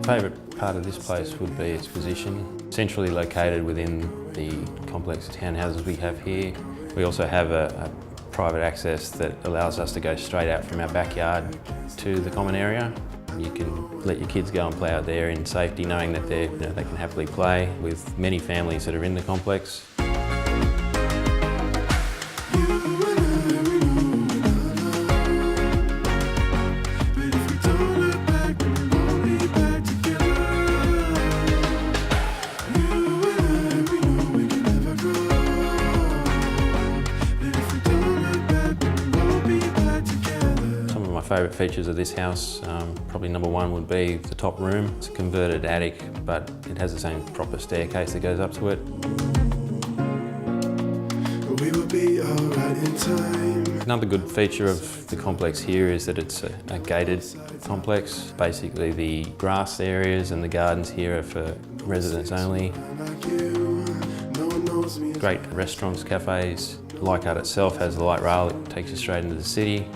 Favourite part of this place would be its position. Centrally located within the complex of townhouses we have here. We also have a private access that allows us to go straight out from our backyard to the common area. You can let your kids go and play out there in safety, knowing that they can happily play with many families that are in the complex. My favourite features of this house, probably number one would be the top room. It's a converted attic, but it has its own proper staircase that goes up to it. We will be all right in time. Another good feature of the complex here is that it's a gated complex. Basically the grass areas and the gardens here are for residents only. Great restaurants, cafes. Leichhardt itself has a light rail that takes you straight into the city.